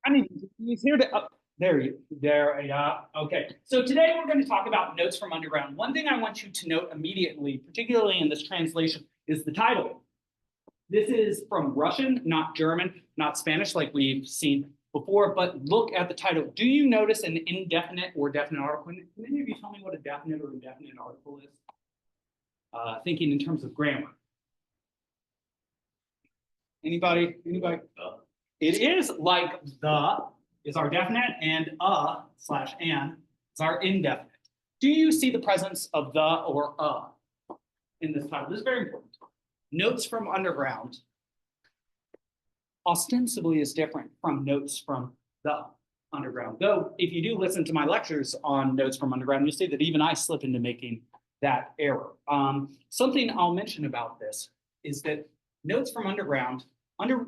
I mean, he's here to, yeah, okay. So today we're going to talk about notes from underground. One thing I want you to note immediately, particularly in this translation, is the title. This is from Russian, not German, not Spanish like we've seen before, but look at the title. Do you notice an indefinite or definite article? Can any of you tell me what a definite or indefinite article is? Thinking in terms of grammar. Anybody? It is like the is our definite and slash and is our indefinite. Do you see the presence of the or in this title? This is very important. Notes from underground ostensibly is different from notes from the underground. Though, if you do listen to my lectures on notes from underground, you'll see that even I slip into making that error. Something I'll mention about this is that notes from underground,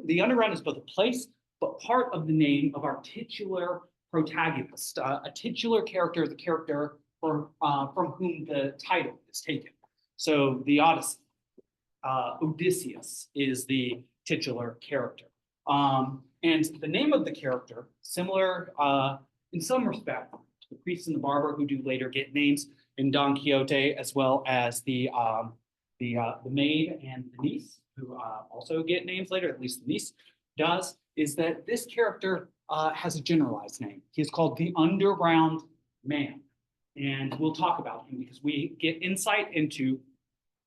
the underground is both a place, but part of the name of our titular protagonist. A titular character is a character from whom the title is taken. So the Odyssey, Odysseus is the titular character. And the name of the character, similar in some respect to the priest and the barber who do later get names in Don Quixote, as well as the maid and the niece, who also get names later, at least the niece does, is that this character has a generalized name. He is called the Underground Man. And we'll talk about him because we get insight into,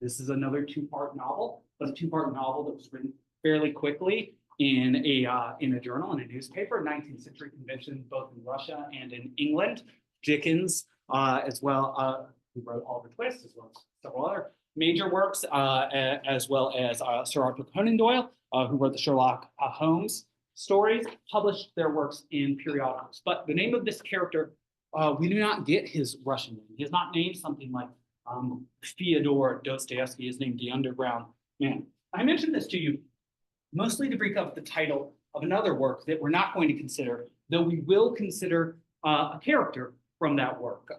this is another two-part novel, but a two-part novel that was written fairly quickly in a journal, in a newspaper, 19th century convention, both in Russia and in England. Dickens, as well, who wrote Oliver Twist, as well as several other major works, as well as Sir Arthur Conan Doyle, who wrote the Sherlock Holmes stories, published their works in periodicals. But the name of this character, we do not get his Russian name. He is not named something like Fyodor Dostoevsky. He is named the Underground Man. I mentioned this to you mostly to bring up the title of another work that we're not going to consider, though we will consider a character from that work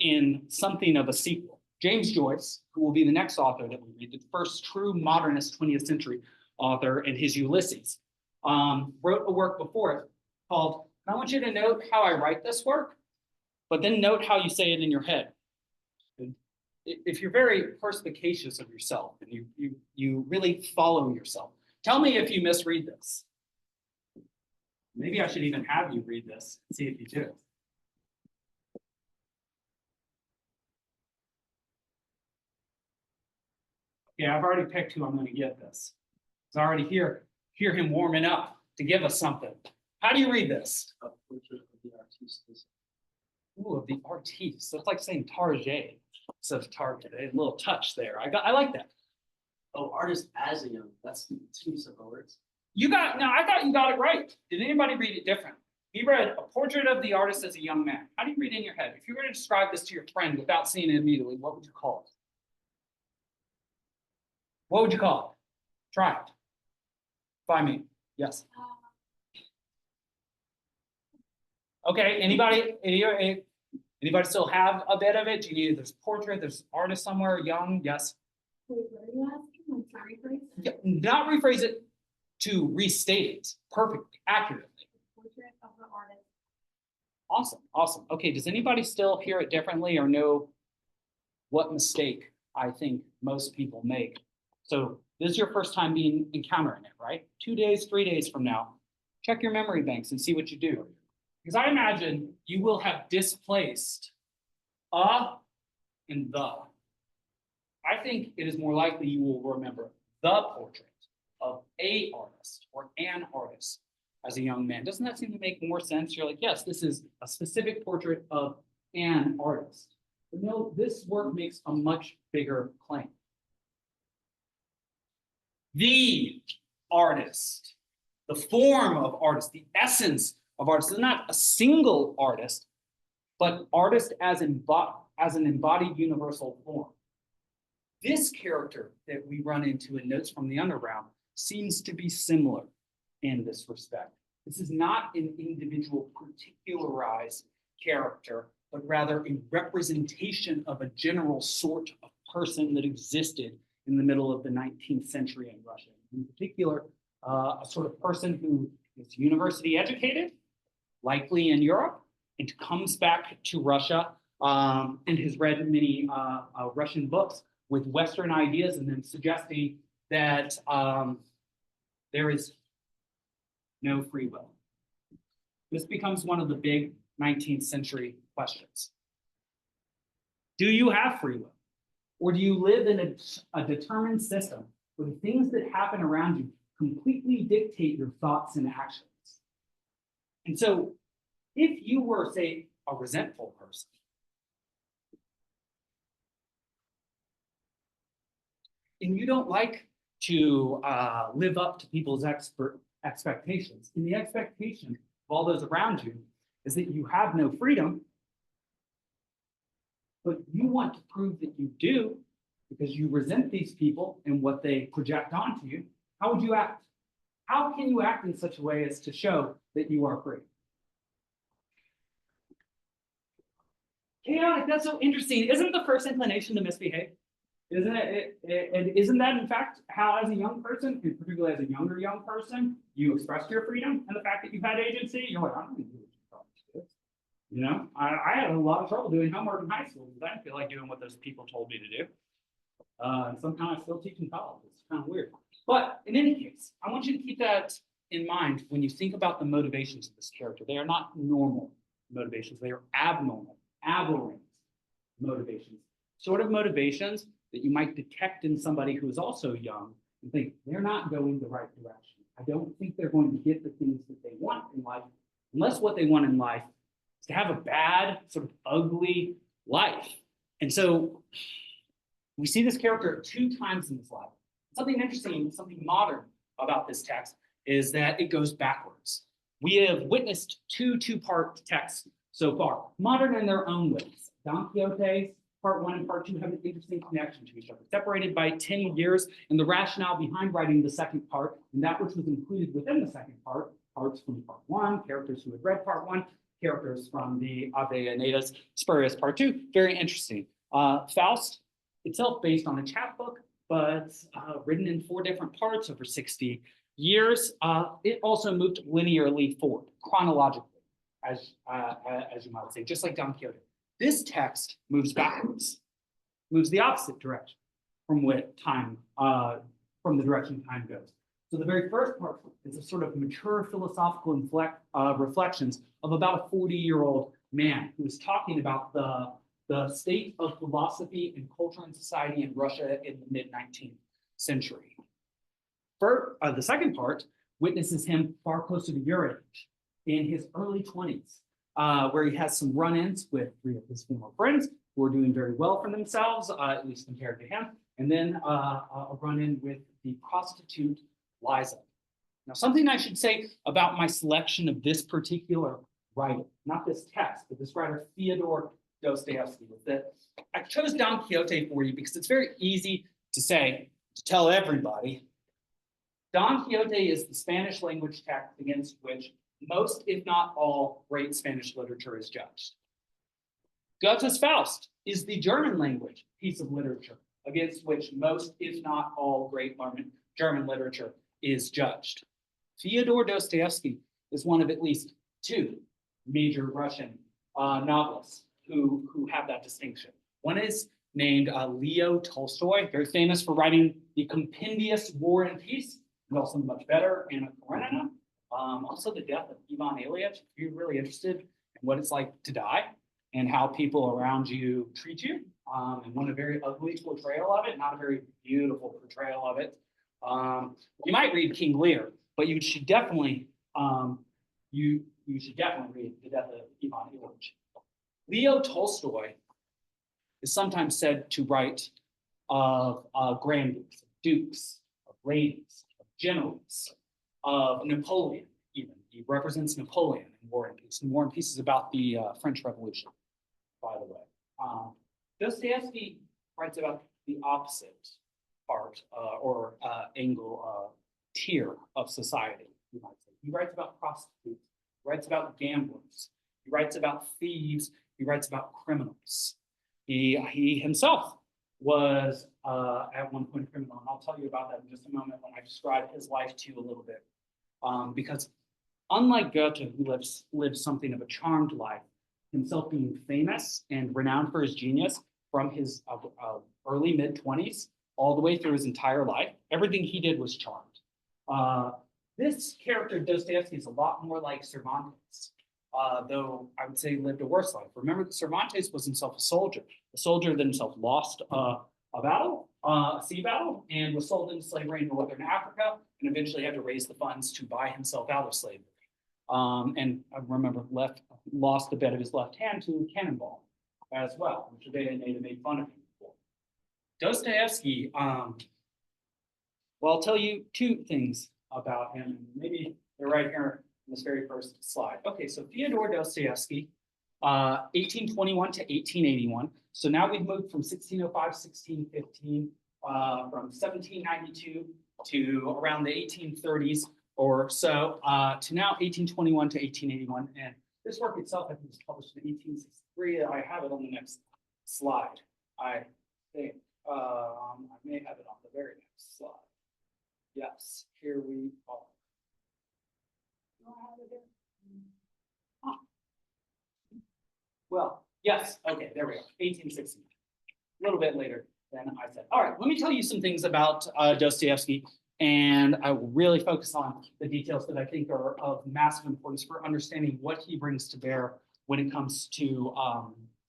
in something of a sequel. James Joyce, who will be the next author that we read, the first true modernist 20th century author, and his Ulysses, wrote a work before it called, and I want you to note how I write this work, but then note how you say it in your head. If you're very perspicacious of yourself and you really follow yourself, tell me if you misread this. Maybe I should even have you read this and see if you do. Yeah, I've already picked who I'm going to get this. I already hear him warming up to give us something. How do you read this? A portrait of the artiste. Ooh, of the artiste. That's like saying Target instead of Target. A little touch there. I like that. Oh, artist as a young. That's two separate words. I thought you got it right. Did anybody read it different? He read a portrait of the artist as a young man. How do you read it in your head? If you were to describe this to your friend without seeing it immediately, what would you call it? What would you call it? Try it. By me. Yes. Okay. Anybody still have a bit of it? Do you need this portrait? There's artist somewhere, young. Yes. Wait, what are you asking? I'm sorry, rephrase it. Yeah, not rephrase it, to restate it perfectly, accurately. Portrait of the artist. Awesome. Okay, does anybody still hear it differently or know what mistake I think most people make? So this is your first time encountering it, right? 2 days, 3 days from now, check your memory banks and see what you do. Because I imagine you will have displaced a and the. I think it is more likely you will remember the portrait of a artist or an artist as a young man. Doesn't that seem to make more sense? You're like, yes, this is a specific portrait of an artist. But no, this work makes a much bigger claim. The artist, the form of artist, the essence of artist is not a single artist, but artist as an embodied universal form. This character that we run into in Notes from the Underground seems to be similar in this respect. This is not an individual particularized character, but rather a representation of a general sort of person that existed in the middle of the 19th century in Russia. In particular, a sort of person who is university educated, likely in Europe, and comes back to Russia and has read many Russian books with Western ideas and then suggesting that there is no free will. This becomes one of the big 19th century questions. Do you have free will? Or do you live in a determined system where the things that happen around you completely dictate your thoughts and actions? And so if you were, say, a resentful person, and you don't like to live up to people's expectations, and the expectation of all those around you is that you have no freedom, but you want to prove that you do because you resent these people and what they project onto you, how would you act? How can you act in such a way as to show that you are free? Chaotic, that's so interesting. Isn't the first inclination to misbehave? Isn't it? And isn't that, in fact, how, as a young person, and particularly as a younger young person, you expressed your freedom and the fact that you had agency? You're like, I'm going to do what you thought you did. You know, I had a lot of trouble doing homework in high school because I didn't feel like doing what those people told me to do. And somehow I still teach in college. It's kind of weird. But in any case, I want you to keep that in mind when you think about the motivations of this character. They are not normal motivations. They are abnormal, aberrant motivations. Sort of motivations that you might detect in somebody who is also young and think they're not going the right direction. I don't think they're going to get the things that they want in life, unless what they want in life is to have a bad, sort of ugly life. And so we see this character 2 times in this life. Something interesting, something modern about this text is that it goes backwards. We have witnessed 2 two-part texts so far, modern in their own ways. Don Quixote's part 1 and part 2 have an interesting connection to each other, separated by 10 years, and the rationale behind writing the second part, and that which was included within the second part, parts from part 1, characters who had read part 1, characters from the Ave Aeneas Spurious part 2, very interesting. Faust, itself based on a chapbook, but written in 4 different parts over 60 years. It also moved linearly forward, chronologically, as you might say, just like Don Quixote. This text moves backwards, moves the opposite direction from the direction time goes. So the very first part is a sort of mature philosophical reflections of about a 40-year-old man who is talking about the state of philosophy and culture and society in Russia in the mid-19th century. The second part witnesses him far closer to your age, in his early 20s, where he has some run-ins with 3 of his former friends who are doing very well for themselves, at least compared to him, and then a run-in with the prostitute Liza. Now, something I should say about my selection of this particular writer, not this text, but this writer, Fyodor Dostoevsky, was that I chose Don Quixote for you because it's very easy to say, to tell everybody, Don Quixote is the Spanish language text against which most, if not all, great Spanish literature is judged. Goethe's Faust is the German language piece of literature against which most, if not all, great German literature is judged. Fyodor Dostoevsky is one of at least 2 major Russian novelists who have that distinction. One is named Leo Tolstoy, very famous for writing the compendious War and Peace, and also much better, Anna Karenina. Also the death of Ivan Ilyich, if you're really interested in what it's like to die and how people around you treat you, and one a very ugly portrayal of it, not a very beautiful portrayal of it. You might read King Lear, but you should definitely you should definitely read The Death of Ivan Ilyich. Leo Tolstoy is sometimes said to write of grandees, of dukes, of ladies, of generals, of Napoleon, even. He represents Napoleon in War and Peace. And War and Peace is about the French Revolution, by the way. Dostoevsky writes about the opposite part or angle, tier of society, you might say. He writes about prostitutes, he writes about gamblers, he writes about thieves, he writes about criminals. He himself was at one point a criminal, and I'll tell you about that in just a moment when I describe his life to you a little bit. Because Unlike Goethe, who lives something of a charmed life, himself being famous and renowned for his genius from his early mid-20s all the way through his entire life, everything he did was charmed. This character, Dostoevsky, is a lot more like Cervantes, though I would say he lived a worse life. Remember that Cervantes was himself a soldier that himself lost a battle, a sea battle, and was sold into slavery in northern Africa, and eventually had to raise the funds to buy himself out of slavery. And I remember lost the bit of his left hand to a cannonball as well, which they made fun of him for. Dostoevsky, well, I'll tell you two things about him, and maybe they're right here in this very first slide. Okay, so Fyodor Dostoevsky, 1821 to 1881. So now we've moved from 1605, 1615, from 1792 to around the 1830s or so, to now 1821 to 1881. And this work itself, I think, was published in 1863. I have it on the next slide. I think I may have it on the very next slide. Yes, here we are. Do I have it here? Ah. Well, yes, okay, there we go, 1860. A little bit later than I said. All right, let me tell you some things about Dostoevsky, and I will really focus on the details that I think are of massive importance for understanding what he brings to bear when it comes to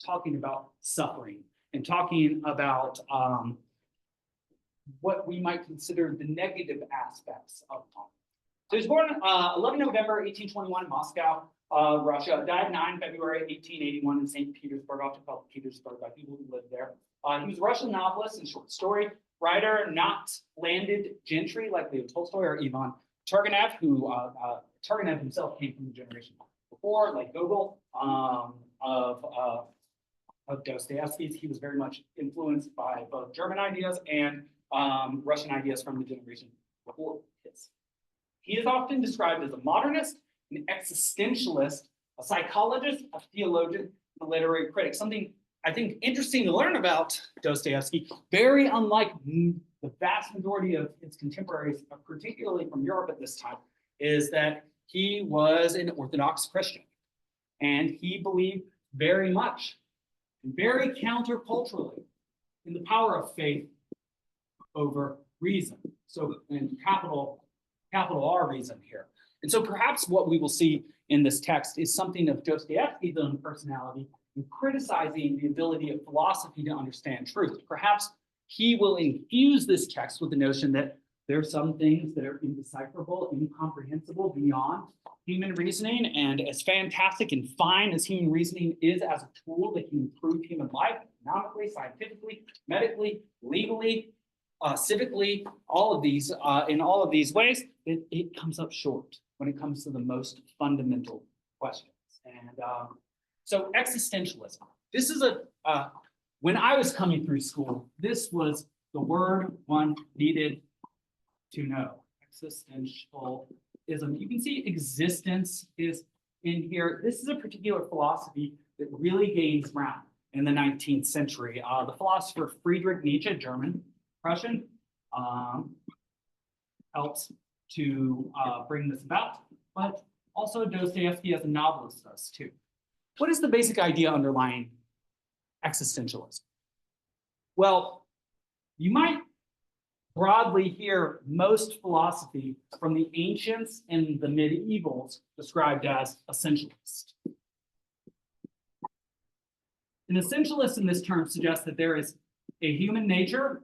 talking about suffering and talking about what we might consider the negative aspects of poverty. So he was born 11 November 1821 in Moscow, Russia. Died 9 February 1881 in St. Petersburg, often called Petersburg by people who lived there. He was a Russian novelist and short story writer, not landed gentry like Leo Tolstoy or Ivan Turgenev, who Turgenev himself came from the generation before, like Gogol, of Dostoevsky's. He was very much influenced by both German ideas and Russian ideas from the generation before his. He is often described as a modernist, an existentialist, a psychologist, a theologian, a literary critic. Something I think interesting to learn about Dostoevsky, very unlike the vast majority of his contemporaries, particularly from Europe at this time, is that he was an Orthodox Christian. And he believed very much, very counterculturally, in the power of faith over reason. So, in capital R reason here. And so perhaps what we will see in this text is something of Dostoevsky's own personality in criticizing the ability of philosophy to understand truth. Perhaps he will infuse this text with the notion that there are some things that are indecipherable, incomprehensible beyond human reasoning, and as fantastic and fine as human reasoning is as a tool that can improve human life, economically, scientifically, medically, legally, civically, all of these, in all of these ways, it comes up short when it comes to the most fundamental questions. And so existentialism. This is when I was coming through school, this was the word one needed to know. Existentialism. You can see existence is in here. This is a particular philosophy that really gains ground in the 19th century. The philosopher Friedrich Nietzsche, German, Prussian, helps to bring this about, but also Dostoevsky as a novelist does too. What is the basic idea underlying existentialism? Well, you might broadly hear most philosophy from the ancients and the medievals described as essentialist. An essentialist in this term suggests that there is a human nature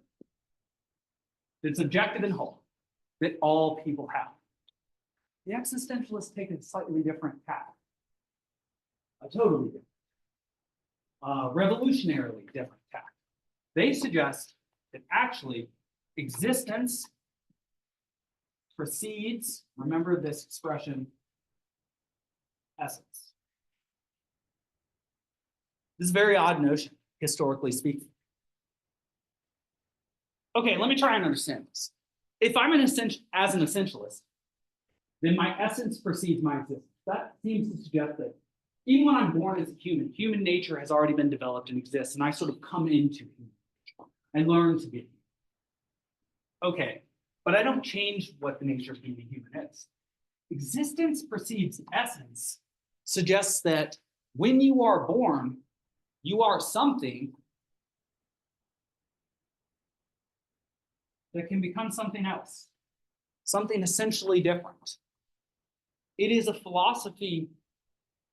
that's objective and whole, that all people have. The existentialists take a slightly different path, a totally different, revolutionarily different tack. They suggest that actually existence precedes, remember this expression, essence. This is a very odd notion, historically speaking. Okay, let me try and understand this. If I'm an essentialist, then my essence precedes my existence. That seems to suggest that even when I'm born as a human nature has already been developed and exists, and I sort of come into human nature. I learn to be. Okay, but I don't change what the nature of being a human is. existence precedes essence suggests that when you are born, you are something that can become something else, something essentially different. It is a philosophy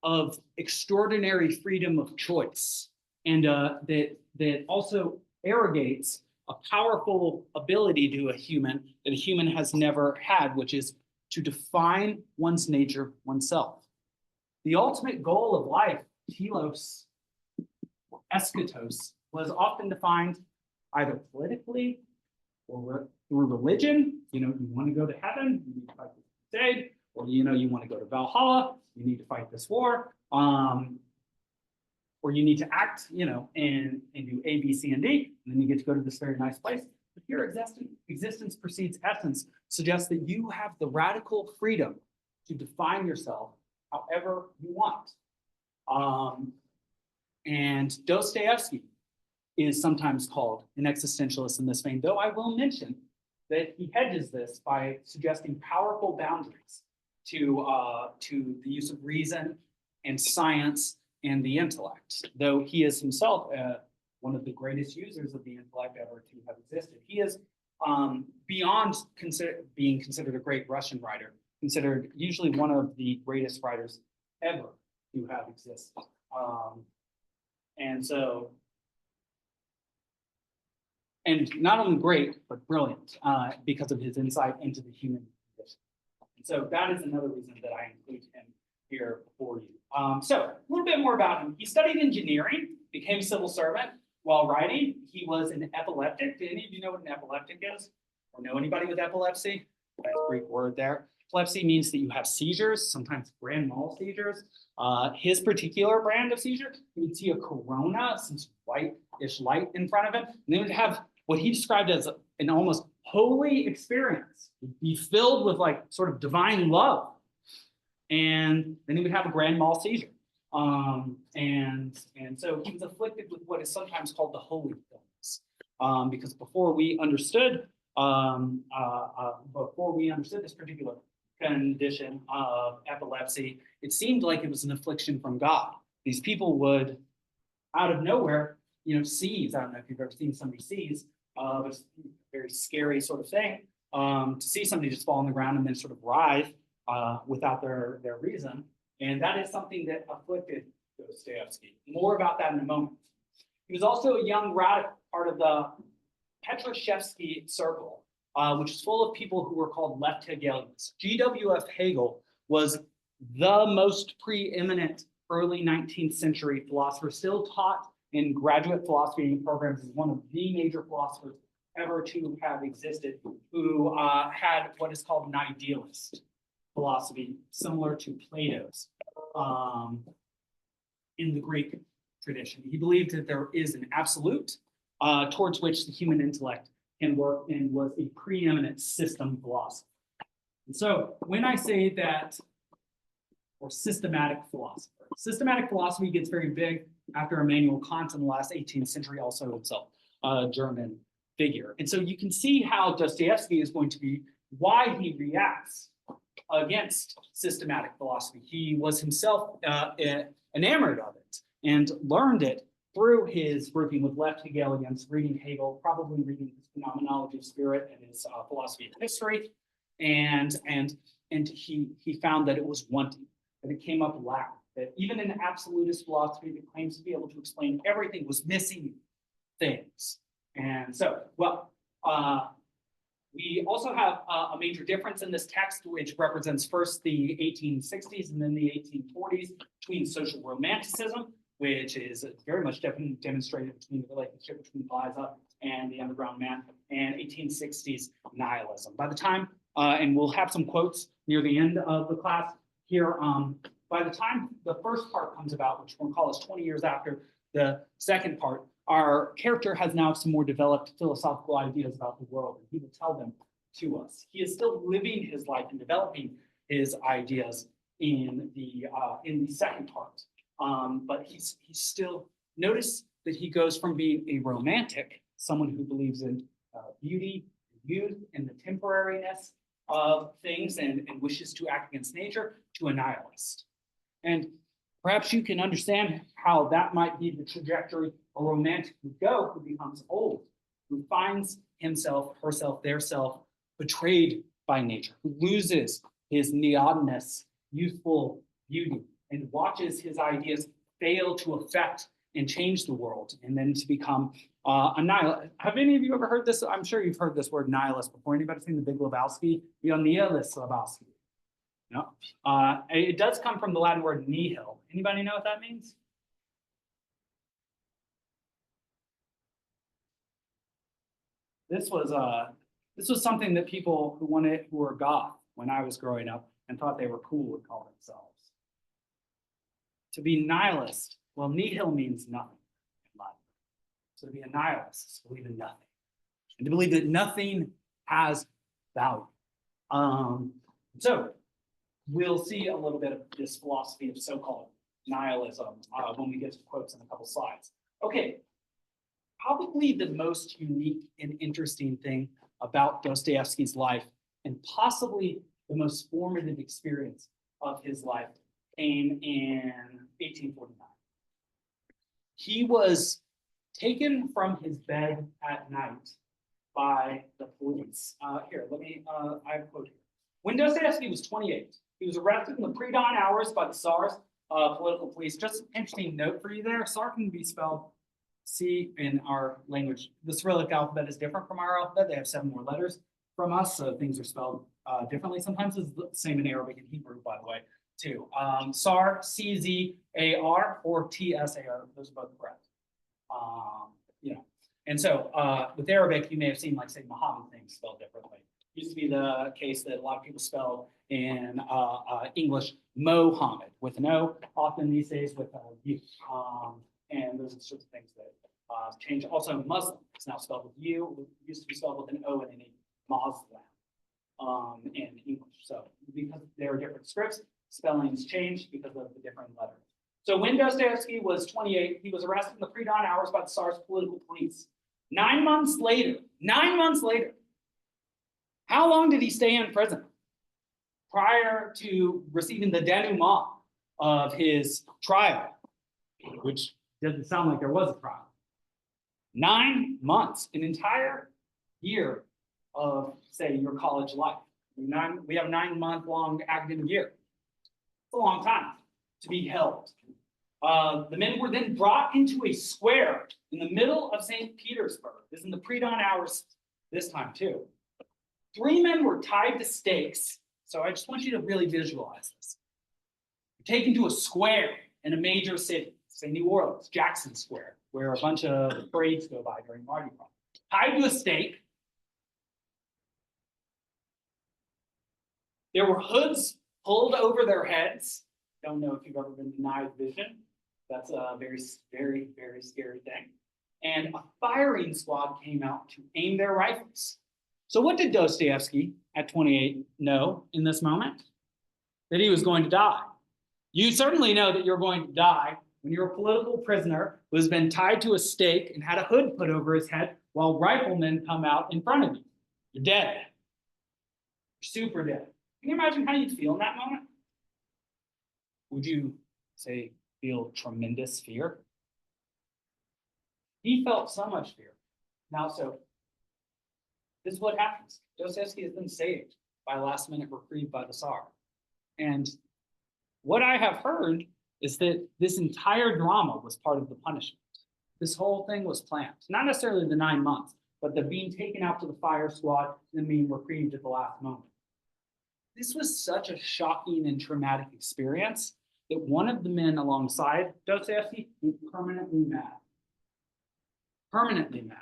of extraordinary freedom of choice, and that also arrogates a powerful ability to a human that a human has never had, which is to define one's nature oneself. The ultimate goal of life, telos, or eschatos, was often defined either politically or through religion. You want to go to heaven, you need to fight the crusade, or you want to go to Valhalla, you need to fight this war, or you need to act, and do A, B, C, and D, and then you get to go to this very nice place. But here, existence precedes essence suggests that you have the radical freedom to define yourself however you want. And Dostoevsky is sometimes called an existentialist in this vein, though I will mention that he hedges this by suggesting powerful boundaries to the use of reason and science and the intellect, though he is himself one of the greatest users of the intellect ever to have existed. He is beyond being considered a great Russian writer, considered usually one of the greatest writers ever to have existed. And not only great, but brilliant because of his insight into the human condition. And so that is another reason that I include him here for you. So a little bit more about him. He studied engineering, became a civil servant. While writing, he was an epileptic. Do any of you know what an epileptic is? Or know anybody with epilepsy? Nice Greek word there. Epilepsy means that you have seizures, sometimes grand mal seizures. His particular brand of seizure, you would see a corona, some whitish light in front of him, and they would have what he described as an almost holy experience. He'd be filled with like sort of divine love. And then he would have a grand mal seizure. And so he was afflicted with what is sometimes called the holy illness. Because before we understood this particular condition of epilepsy, it seemed like it was an affliction from God. These people would, out of nowhere, seize. I don't know if you've ever seen somebody seize. It's a very scary sort of thing to see somebody just fall on the ground and then sort of writhe without their reason. And that is something that afflicted Dostoevsky. More about that in a moment. He was also a young radical, part of the Petrashevsky circle, which is full of people who were called left Hegelians. G.W.F. Hegel was the most preeminent early 19th century philosopher, still taught in graduate philosophy programs as one of the major philosophers ever to have existed, who had what is called an idealist philosophy, similar to Plato's in the Greek tradition. He believed that there is an absolute towards which the human intellect can work, and was a preeminent system philosopher. And so when I say that, or systematic philosophy gets very big after Immanuel Kant in the last 18th century, also himself a German figure. And so you can see how Dostoevsky is going to be, why he reacts against systematic philosophy. He was himself enamored of it and learned it through his working with left Hegelians, reading Hegel, probably reading his Phenomenology of Spirit and his philosophy of history. And he found that it was wanting, that it came up lacking, that even in absolutist philosophy that claims to be able to explain everything was missing things. And so, we also have a major difference in this text, which represents first the 1860s and then the 1840s between social romanticism, which is very much demonstrated between the relationship between Liza and the underground man, and 1860s nihilism. By the time, and we'll have some quotes near the end of the class here, by the time the first part comes about, which we'll call us 20 years after the second part, our character has now some more developed philosophical ideas about the world, and he will tell them to us. He is still living his life and developing his ideas in the second part. But he's still, notice that he goes from being a romantic, someone who believes in beauty, youth, and the temporariness of things and wishes to act against nature to a nihilist. And perhaps you can understand how that might be the trajectory a romantic would go who becomes old, who finds himself, herself, their self betrayed by nature, who loses his neotenous, youthful beauty and watches his ideas fail to affect and change the world, and then to become a nihilist. Have any of you ever heard this? I'm sure you've heard this word nihilist before. Anybody seen The Big Lebowski? The nihilist Lebowski. No. It does come from the Latin word nihil. Anybody know what that means? This was something that people who were goth when I was growing up and thought they were cool would call themselves. To be nihilist, well, nihil means nothing in Latin. So to be a nihilist is to believe in nothing, and to believe that nothing has value. So we'll see a little bit of this philosophy of so-called nihilism when we get to quotes in a couple slides. Okay, probably the most unique and interesting thing about Dostoevsky's life, and possibly the most formative experience of his life, came in 1849. He was taken from his bed at night by the police. Here, I have a quote here. When Dostoevsky was 28, he was arrested in the pre-dawn hours by the Tsar's political police. Just an interesting note for you there. Tsar can be spelled C in our language. The Cyrillic alphabet is different from our alphabet. They have 7 more letters from us, so things are spelled differently. Sometimes it's the same in Arabic and Hebrew, by the way, too. Tsar, C-Z-A-R, or T-S-A-R. Those are both correct. And so with Arabic, you may have seen, like, say, Muhammad things spelled differently. It used to be the case that a lot of people spell in English Mohammed with an O, often these days with a U. And those are the sorts of things that change. Also, Muslim is now spelled with U. It used to be spelled with an O and an E, Muslim in English. So because there are different scripts, spellings change because of the different letters. So when Dostoevsky was 28, he was arrested in the pre-dawn hours by the Tsar's political police. 9 months later, how long did he stay in prison prior to receiving the denouement of his trial, which doesn't sound like there was a trial? 9 months, an entire year of, say, your college life. We have a 9-month-long academic year. It's a long time to be held. The men were then brought into a square in the middle of St. Petersburg. This is in the pre-dawn hours this time too. 3 men were tied to stakes. So I just want you to really visualize this. Taken to a square in a major city, say New Orleans, Jackson Square, where a bunch of parades go by during Mardi Gras. Tied to a stake. There were hoods pulled over their heads. Don't know if you've ever been denied vision. That's a very, very, very scary thing. And a firing squad came out to aim their rifles. So what did Dostoevsky at 28 know in this moment? That he was going to die. You certainly know that you're going to die when you're a political prisoner who has been tied to a stake and had a hood put over his head while riflemen come out in front of you. You're dead. You're super dead. Can you imagine how you'd feel in that moment? Would you, say, feel tremendous fear? He felt so much fear. Now, so this is what happens. Dostoevsky has been saved by a last-minute reprieve by the Tsar. And what I have heard is that this entire drama was part of the punishment. This whole thing was planned. Not necessarily the 9 months, but the being taken out to the fire squad and being reprieved at the last moment. This was such a shocking and traumatic experience that one of the men alongside Dostoevsky went permanently mad. Permanently mad.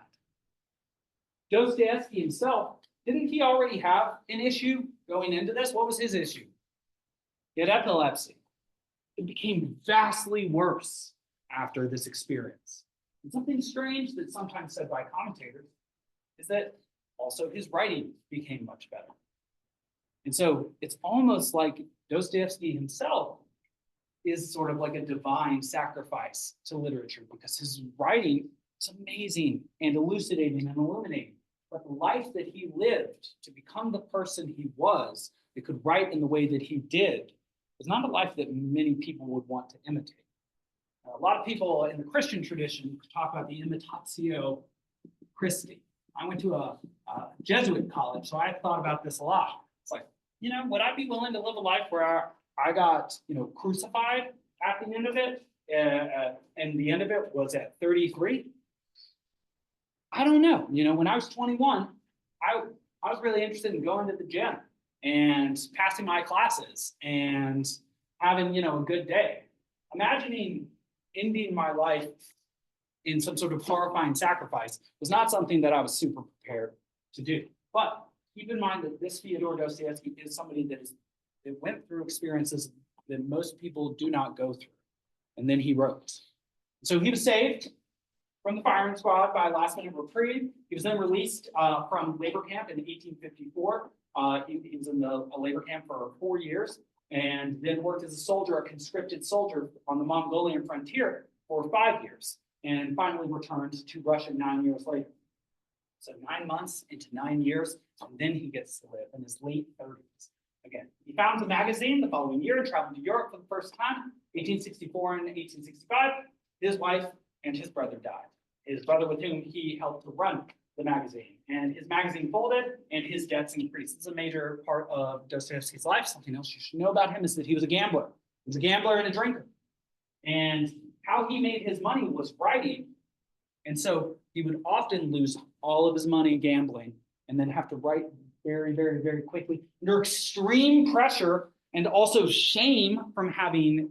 Dostoevsky himself, didn't he already have an issue going into this? What was his issue? He had epilepsy. It became vastly worse after this experience. And something strange that's sometimes said by commentators is that also his writing became much better. And so it's almost like Dostoevsky himself is sort of like a divine sacrifice to literature, because his writing is amazing and elucidating and illuminating. but the life that he lived to become the person he was, that could write in the way that he did, was not a life that many people would want to imitate. A lot of people in the Christian tradition talk about the imitatio Christi. I went to a Jesuit college, so I thought about this a lot. It's like, would I be willing to live a life where I got, crucified at the end of it, and the end of it was at 33? I don't know. When I was 21, I was really interested in going to the gym and passing my classes and having, a good day. Imagining ending my life in some sort of horrifying sacrifice was not something that I was super prepared to do. But keep in mind that this Fyodor Dostoevsky is somebody that went through experiences that most people do not go through. And then he wrote. So he was saved from the firing squad by a last-minute reprieve. He was then released from labor camp in 1854. He was in a labor camp for 4 years, and then worked as a soldier, a conscripted soldier on the Mongolian frontier for 5 years, and finally returned to Russia 9 years later. So 9 months into 9 years, and then he gets to live in his late 30s. Again, he founds a magazine the following year, traveled to Europe for the first time, 1864 and 1865. His wife and his brother died. His brother, with whom he helped to run the magazine, and his magazine folded and his debts increased. This is a major part of Dostoevsky's life. Something else you should know about him is that he was a gambler. He was a gambler and a drinker. And how he made his money was writing. And so he would often lose all of his money gambling and then have to write very, very, very quickly under extreme pressure and also shame from having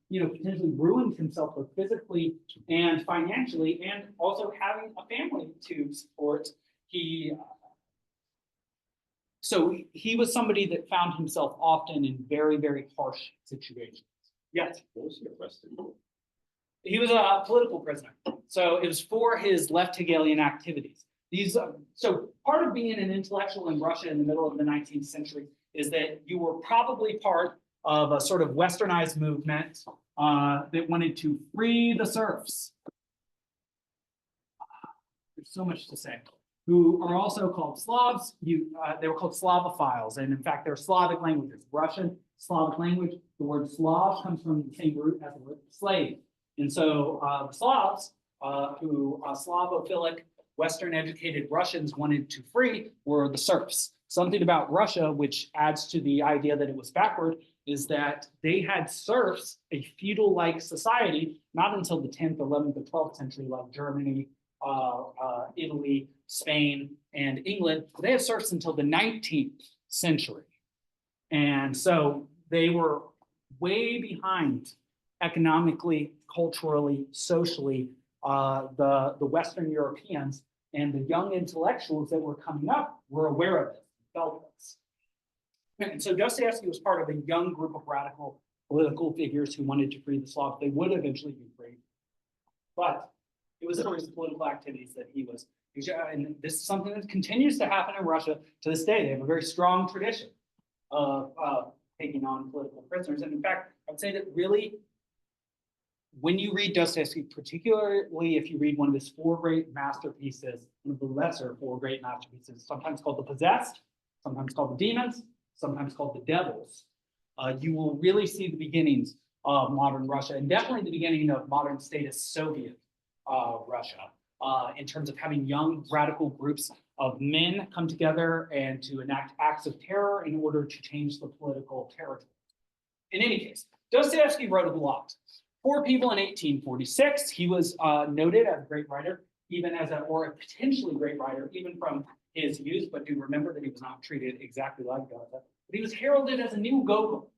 potentially ruined himself both physically and financially, and also having a family to support. So he was somebody that found himself often in very, very harsh situations. Yes. What was he arrested for? He was a political prisoner. So it was for his left Hegelian activities. So part of being an intellectual in Russia in the middle of the 19th century is that you were probably part of a sort of westernized movement that wanted to free the serfs. There's so much to say. Who are also called Slavs. They were called Slavophiles, and in fact, they're Slavic languages. Russian, Slavic language. The word Slav comes from the same root as the word slave. And so the Slavs, who Slavophilic, Western-educated Russians wanted to free, were the serfs. Something about Russia, which adds to the idea that it was backward, is that they had serfs, a feudal-like society, not until the 10th, 11th, or 12th century, like Germany, Italy, Spain, and England. They had serfs until the 19th century. And so they were way behind economically, culturally, socially, the Western Europeans, and the young intellectuals that were coming up were aware of it, felt this. And so Dostoevsky was part of a young group of radical political figures who wanted to free the Slavs. They would eventually be freed, but it was through his political activities that he was, and this is something that continues to happen in Russia to this day. They have a very strong tradition of taking on political prisoners. And in fact, I would say that really, when you read Dostoevsky, particularly if you read one of his 4 great masterpieces, one of the lesser 4 great masterpieces, sometimes called The Possessed, sometimes called The Demons, sometimes called The Devils, you will really see the beginnings of modern Russia, and definitely the beginning of modern statist Soviet Russia, in terms of having young radical groups of men come together and to enact acts of terror in order to change the political territory. In any case, Dostoevsky wrote a lot. 4 People in 1846. He was noted as a great writer, even as or a potentially great writer, even from his youth, but do remember that he was not treated exactly like Goethe. But he was heralded as a new Gogol.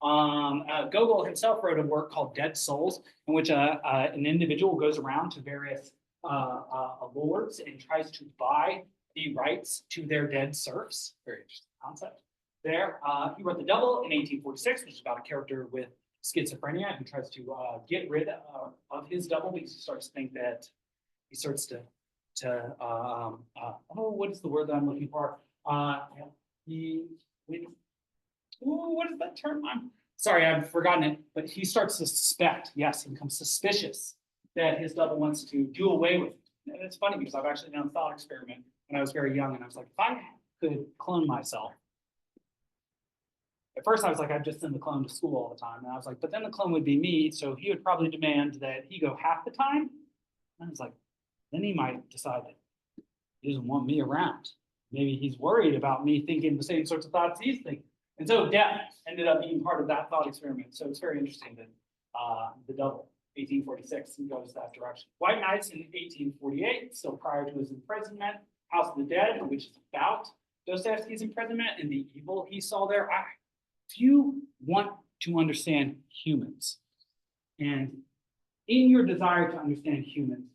Gogol himself wrote a work called Dead Souls, in which an individual goes around to various lords and tries to buy the rights to their dead serfs. Very interesting concept. There, he wrote The Devil in 1846, which is about a character with schizophrenia who tries to get rid of his double because he starts to think that he starts to what is the word that I'm looking for? What is that term? I'm sorry, I've forgotten it, but he starts to suspect, yes, he becomes suspicious that his double wants to do away with it. And it's funny because I've actually done a thought experiment when I was very young, and I was like, if I could clone myself. At first, I was like, I'd just send the clone to school all the time. And I was like, but then the clone would be me, so he would probably demand that he go half the time. And I was like, then he might decide that he doesn't want me around. Maybe he's worried about me thinking the same sorts of thoughts he's thinking. And so death ended up being part of that thought experiment. So it's very interesting that the double, 1846, goes that direction. White Knights in 1848, still prior to his imprisonment. House of the Dead, which is about Dostoevsky's imprisonment and the evil he saw there. If you want to understand humans, and in your desire to understand humans,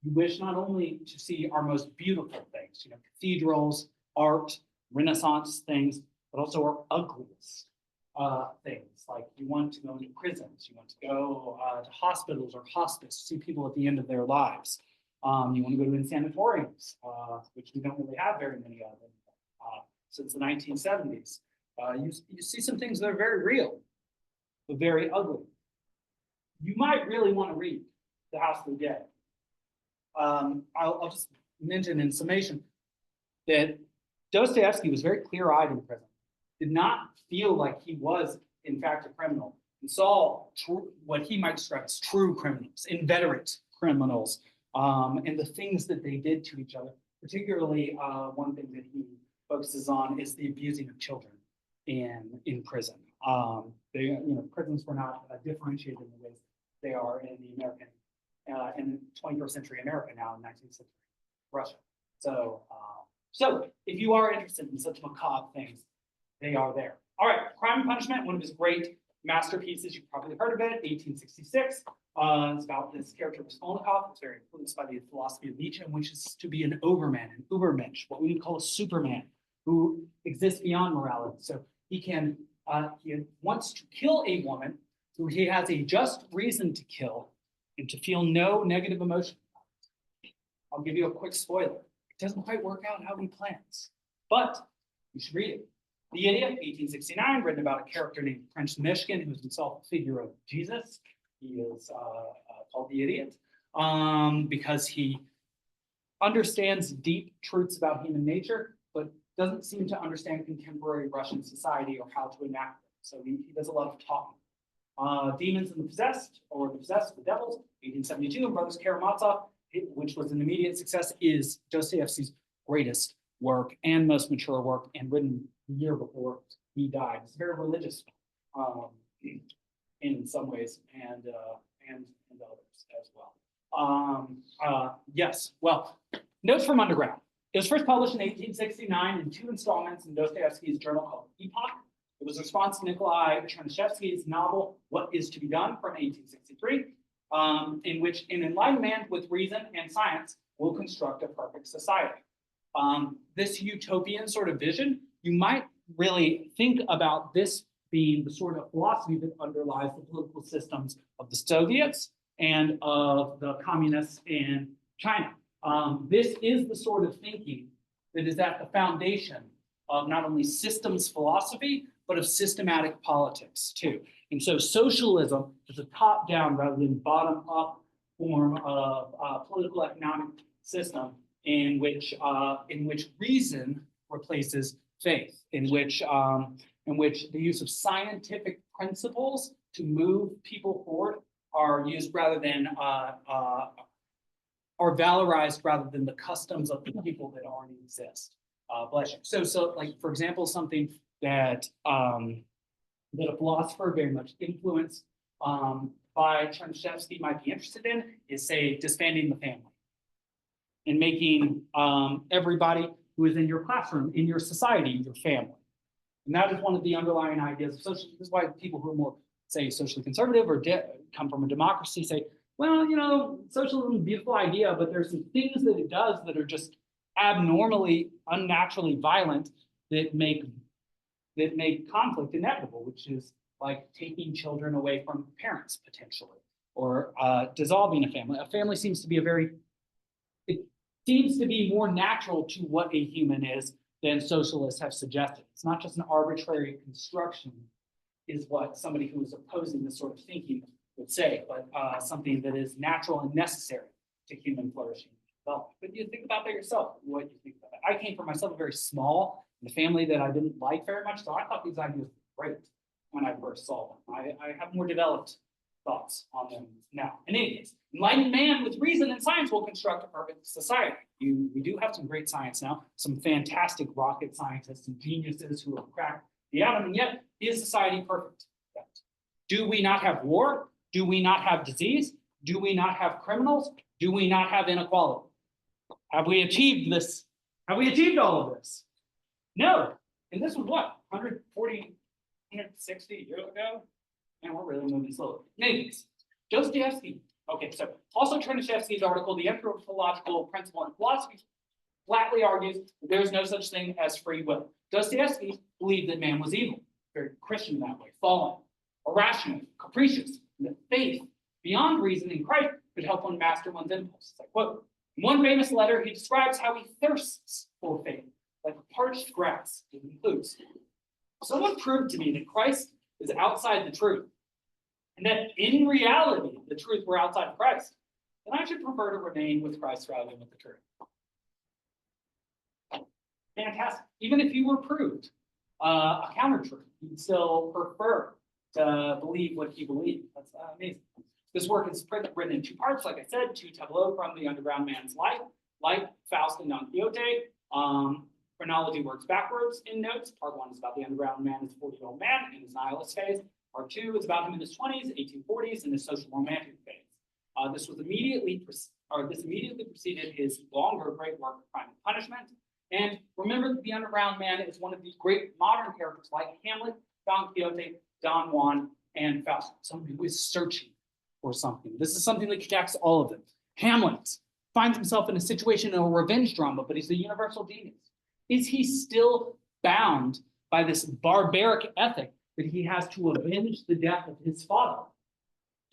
you wish not only to see our most beautiful things, cathedrals, art, Renaissance things, but also our ugliest things. Like you want to go into prisons, you want to go to hospitals or hospice, see people at the end of their lives. You want to go to sanatoriums, which we don't really have very many of them since the 1970s. You see some things that are very real, but very ugly. You might really want to read The House of the Dead. I'll just mention in summation that Dostoevsky was very clear-eyed in prison, did not feel like he was, in fact, a criminal, and saw what he might describe as true criminals, inveterate criminals, and the things that they did to each other. Particularly, one thing that he focuses on is the abusing of children in prison. Prisons were not differentiated in the ways they are in the American, in 21st century America now in 19th century Russia. So if you are interested in such macabre things, they are there. All right, Crime and Punishment, one of his great masterpieces. You've probably heard of it, 1866. It's about this character Raskolnikov. It's very influenced by the philosophy of Nietzsche, which is to be an overman, an ubermensch, what we would call a superman, who exists beyond morality. So he wants to kill a woman who he has a just reason to kill and to feel no negative emotion. I'll give you a quick spoiler. It doesn't quite work out how he plans, but you should read it. The Idiot, 1869, written about a character named Prince Mishkin, who is himself a figure of Jesus. He is called the Idiot because he understands deep truths about human nature, but doesn't seem to understand contemporary Russian society or how to enact it. So he does a lot of talking. Demons and the Possessed, or The Possessed, the Devils, 1872, and Brothers Karamazov, which was an immediate success, is Dostoevsky's greatest work and most mature work, and written the year before he died. It's very religious in some ways, and others as well. Yes, well, Notes from Underground. It was first published in 1869 in 2 installments in Dostoevsky's journal called Epoch. It was a response to Nikolai Chernyshevsky's novel, What Is to Be Done, from 1863, in which an enlightened man with reason and science will construct a perfect society. This utopian sort of vision, you might really think about this being the sort of philosophy that underlies the political systems of the Soviets and of the communists in China. This is the sort of thinking that is at the foundation of not only systems philosophy, but of systematic politics too. And so socialism is a top-down rather than bottom-up form of political economic system in which reason replaces faith, in which the use of scientific principles to move people forward are used rather than are valorized rather than the customs of the people that already exist. Bless you. So like for example, something that a philosopher very much influenced by Chernyshevsky might be interested in is, say, disbanding the family and making everybody who is in your classroom, in your society, your family. And that is one of the underlying ideas of socialism. This is why people who are more, say, socially conservative or come from a democracy say, well, socialism is a beautiful idea, but there's some things that it does that are just abnormally, unnaturally violent that make conflict inevitable, which is like taking children away from parents potentially, or dissolving a family. A family seems to be it seems to be more natural to what a human is than socialists have suggested. It's not just an arbitrary construction, is what somebody who is opposing this sort of thinking would say, but something that is natural and necessary to human flourishing and development. But you think about that yourself, what you think about that. I came from myself a very small, in a family that I didn't like very much, so I thought these ideas were great when I first saw them. I have more developed thoughts on them now. In any case, enlightened man with reason and science will construct a perfect society. We do have some great science now, some fantastic rocket scientists and geniuses who have cracked the atom, and yet is society perfect? Do we not have war? Do we not have disease? Do we not have criminals? Do we not have inequality? Have we achieved this? Have we achieved all of this? No. And this was what, 140, 160 years ago? And we're really moving slowly. Anyways, Dostoevsky. Okay, so also Chernyshevsky's article, The Anthropological Principle in Philosophy, flatly argues that there's no such thing as free will. Dostoevsky believed that man was evil, very Christian that way, fallen, irrational, capricious, and that faith beyond reason in Christ could help one master one's impulses. I quote, in one famous letter, he describes how he thirsts for faith, like parched grass. It includes, someone proved to me that Christ is outside the truth, and that in reality, the truth were outside of Christ, then I should prefer to remain with Christ rather than with the truth. Fantastic. Even if you were proved a counter truth, you'd still prefer to believe what he believed. That's amazing. This work is written in two parts, like I said, two tableaux from the underground man's life, like Faust and Don Quixote. Chronology works backwards in notes. Part one is about the underground man as a 40-year-old man in his nihilist phase. Part two is about him in his 20s, 1840s, in his social romantic phase. This immediately preceded his longer great work, Crime and Punishment. And remember that the underground man is one of the great modern characters like Hamlet, Don Quixote, Don Juan, and Faust. Somebody who is searching for something. This is something that connects all of them. Hamlet finds himself in a situation in a revenge drama, but he's a universal genius. Is he still bound by this barbaric ethic that he has to avenge the death of his father,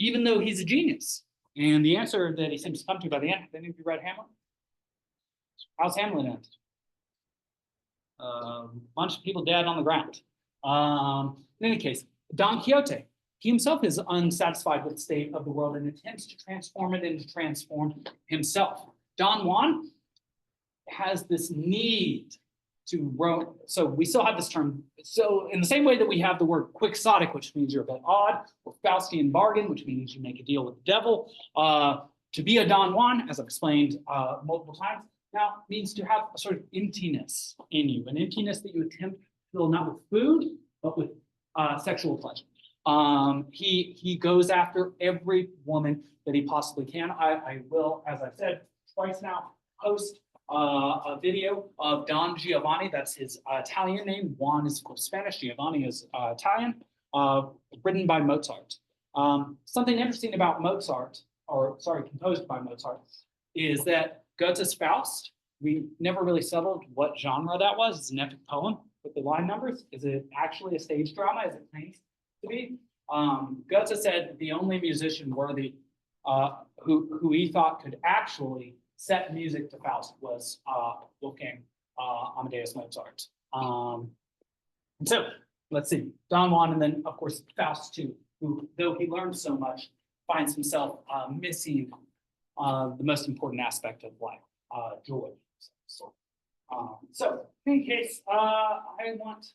even though he's a genius? And the answer that he seems to come to by the end, have any of you read Hamlet? How's Hamlet end? Bunch of people dead on the ground. In any case, Don Quixote, he himself is unsatisfied with the state of the world and attempts to transform it and to transform himself. Don Juan has this need to roam. So we still have this term. So in the same way that we have the word quixotic, which means you're a bit odd, or Faustian bargain, which means you make a deal with the devil, to be a Don Juan, as I've explained multiple times, now means to have a sort of emptiness in you, an emptiness that you attempt to fill not with food, but with sexual pleasure. He goes after every woman that he possibly can. I will, as I've said twice now, post a video of Don Giovanni. That's his Italian name. Juan is of course Spanish. Giovanni is Italian. Written by Mozart. Something interesting about Mozart, composed by Mozart, is that Goethe's Faust, we never really settled what genre that was. It's an epic poem with the line numbers. Is it actually a stage drama as it claims to be? Goethe said the only musician worthy who he thought could actually set music to Faust was Wolfgang Amadeus Mozart. And so let's see, Don Juan, and then of course Faust too, who, though he learned so much, finds himself missing the most important aspect of life, joy. So in any case, I want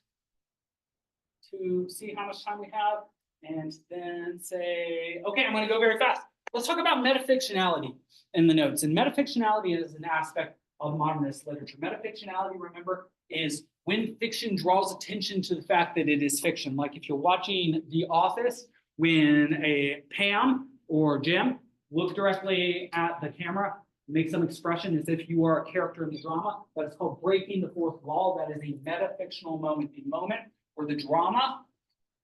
to see how much time we have and then say, okay, I'm going to go very fast. Let's talk about metafictionality in the notes. And metafictionality is an aspect of modernist literature. Metafictionality, remember, is when fiction draws attention to the fact that it is fiction. Like if you're watching The Office, when a Pam or Jim look directly at the camera, make some expression as if you are a character in the drama, that is called breaking the fourth wall. That is a metafictional moment, a moment where the drama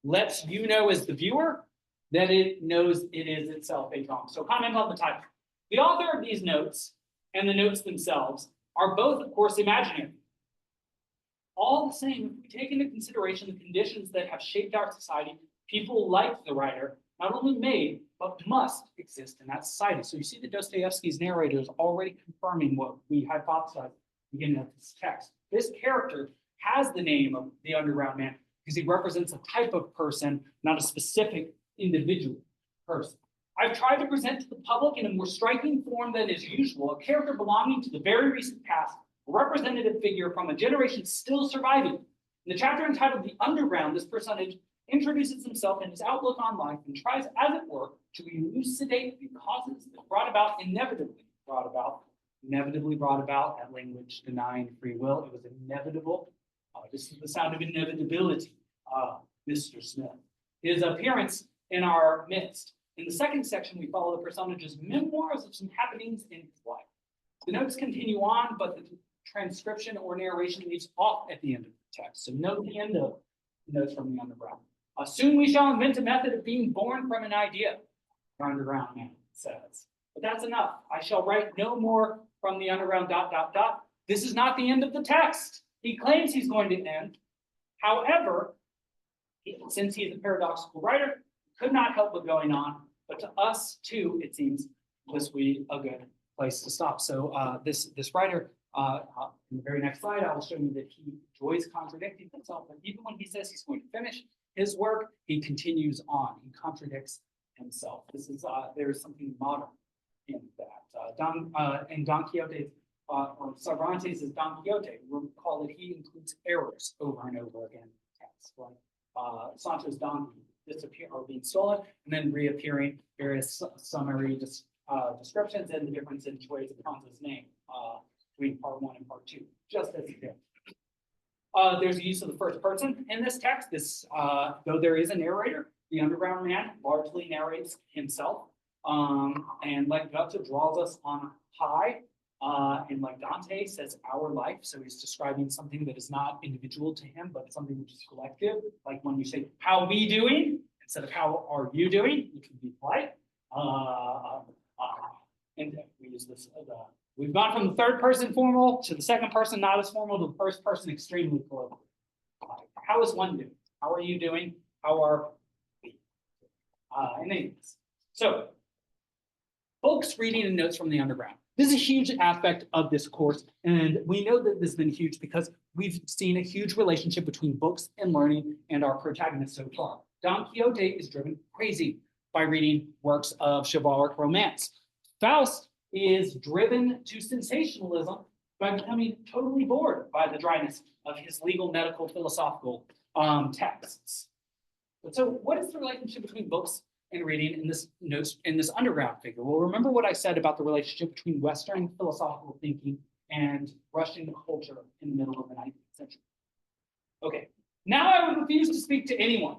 lets you know as the viewer that it knows it is itself a drama. So comment on the title. The author of these notes and the notes themselves are both, of course, imaginary. All the same, if we take into consideration the conditions that have shaped our society, people like the writer not only may, but must exist in that society. So you see that Dostoevsky's narrator is already confirming what we hypothesized at the beginning of this text. This character has the name of the underground man because he represents a type of person, not a specific individual person. I've tried to present to the public in a more striking form than is usual, a character belonging to the very recent past, a representative figure from a generation still surviving. In the chapter entitled The Underground, this personage introduces himself and his outlook on life and tries, as it were, to elucidate the causes that inevitably brought about, that language denying free will. It was inevitable. This is the sound of inevitability, Mr. Smith. His appearance in our midst. In the second section, we follow the personage's memoirs of some happenings in his life. The notes continue on, but the transcription or narration leaves off at the end of the text. So note the end of Notes from the Underground. Soon we shall invent a method of being born from an idea, the Underground man says. But that's enough. I shall write no more from the Underground ... This is not the end of the text. He claims he's going to end. However, since he is a paradoxical writer, could not help but going on. But to us, too, it seems this would be a good place to stop. So this writer, in the very next slide, I will show you that he enjoys contradicting himself. But even when he says he's going to finish his work, he continues on. He contradicts himself. This is there is something modern in that. In Don Quixote, or Cervantes' Don Quixote, recall that he includes errors over and over again in the text. Like Sancho's donkey disappear or being stolen, and then reappearing, various summary descriptions and the difference in choice of Hanzo's name between part 1 and part 2, just as he did. There's the use of the first person in this text. Though there is a narrator, the Underground man largely narrates himself, and like Goethe draws us on high, and like Dante says our life, so he's describing something that is not individual to him, but something which is collective. Like when you say "how we doing" instead of "how are you doing," you can be polite. And we use this. We've gone from the third person formal to the second person not as formal to the first person extremely colloquial. How is one doing? How are you doing? How are we? In any case, so books, reading, and notes from the Underground. This is a huge aspect of this course, and we know that this has been huge because we've seen a huge relationship between books and learning and our protagonists so far. Don Quixote is driven crazy by reading works of chivalric romance. Faust is driven to sensationalism by becoming totally bored by the dryness of his legal, medical, philosophical texts. But so what is the relationship between books and reading in this Underground figure? Well, remember what I said about the relationship between Western philosophical thinking and Russian culture in the middle of the 19th century. Okay, now I would refuse to speak to anybody,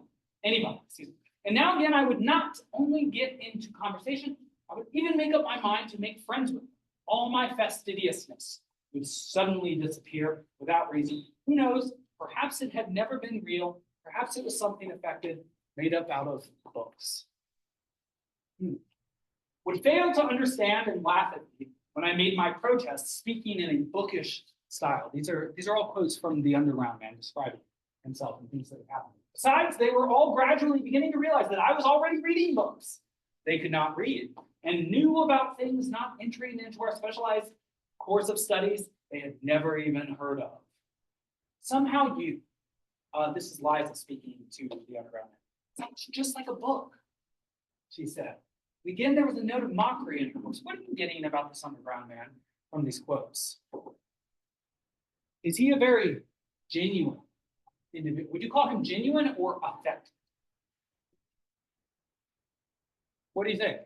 excuse me. And now again, I would not only get into conversation, I would even make up my mind to make friends with them. All my fastidiousness would suddenly disappear without reason. Who knows? Perhaps it had never been real. Perhaps it was something affected, made up out of books. Would fail to understand and laugh at me when I made my protest speaking in a bookish style. These are all quotes from the Underground man describing himself and things that have happened. Besides, they were all gradually beginning to realize that I was already reading books they could not read and knew about things not entering into our specialized course of studies they had never even heard of. Somehow you, this is Liza speaking to the Underground man. It's just like a book, she said. Again, there was a note of mockery in her voice. What are you getting about this Underground man from these quotes? Is he a very genuine individual? Would you call him genuine or affected? What do you think?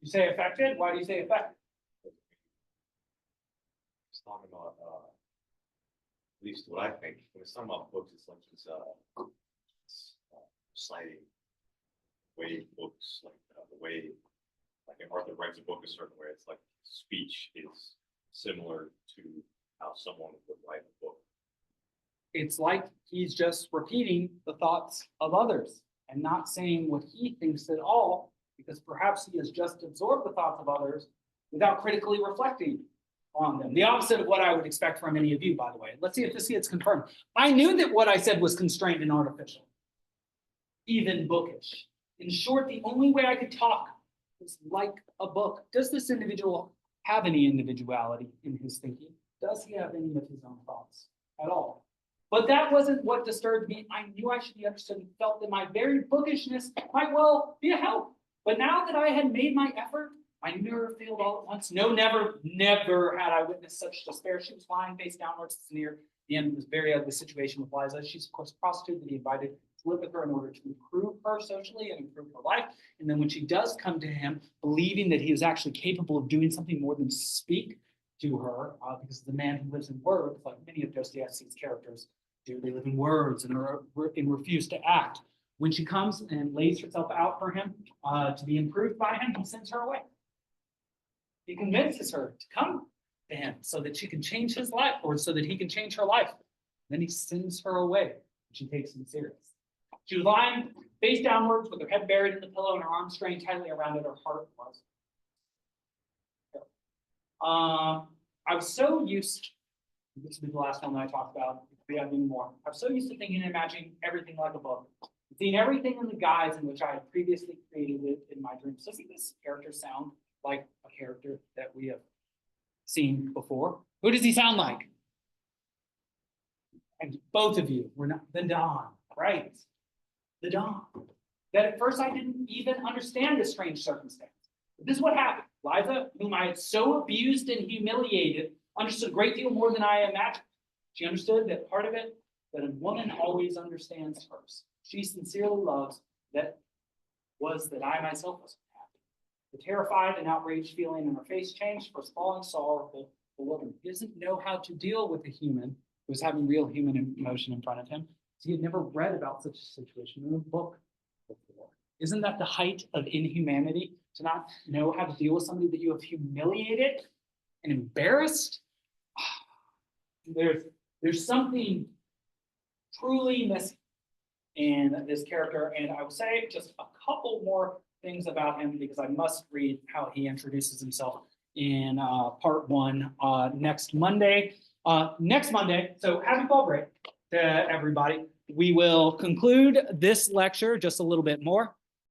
You say affected? Why do you say affected? It's talking about, at least what I think, when it's talking about books, it's like he's citing way books, like the way, like an author writes a book a certain way, it's like speech is similar to how someone would write a book. It's like he's just repeating the thoughts of others and not saying what he thinks at all, because perhaps he has just absorbed the thoughts of others without critically reflecting on them. The opposite of what I would expect from any of you, by the way. Let's see if this gets confirmed. I knew that what I said was constrained and artificial, even bookish. In short, the only way I could talk was like a book. Does this individual have any individuality in his thinking? Does he have any of his own thoughts at all? But that wasn't what disturbed me. I knew I should be understood and felt that my very bookishness might well be a help. But now that I had made my effort, my nerve failed all at once. No, never had I witnessed such despair. She was lying face downwards near the end of this very ugly situation with Liza. She's, of course, a prostitute that he invited to live with her in order to improve her socially and improve her life. And then when she does come to him, believing that he is actually capable of doing something more than speak to her, because the man who lives in words, like many of Dostoevsky's characters do, they live in words and refuse to act. When she comes and lays herself out for him to be improved by him, he sends her away. He convinces her to come to him so that she can change his life, or so that he can change her life. Then he sends her away. She takes him serious. She was lying face downwards with her head buried in the pillow and her arms strained tightly around it. Her heart was. I was so used, this will be the last one that I talked about, we have many more. I was so used to thinking and imagining everything like a book, seeing everything in the guise in which I had previously created it in my dreams. Doesn't this character sound like a character that we have seen before? Who does he sound like? And both of you were not the Don, right? The Don. That at first I didn't even understand this strange circumstance. But this is what happened. Liza, whom I had so abused and humiliated, understood a great deal more than I imagined. She understood that part of it, that a woman always understands first. She sincerely loves that was that I myself wasn't happy. The terrified and outraged feeling in her face changed, first falling, sorrowful, bewildered. He doesn't know how to deal with a human who's having real human emotion in front of him. He had never read about such a situation in a book before. Isn't that the height of inhumanity? To not know how to deal with somebody that you have humiliated and embarrassed? There's something truly missing in this character. And I will say just a couple more things about him because I must read how he introduces himself in part one next Monday. So happy fall break to everybody. We will conclude this lecture just a little bit more.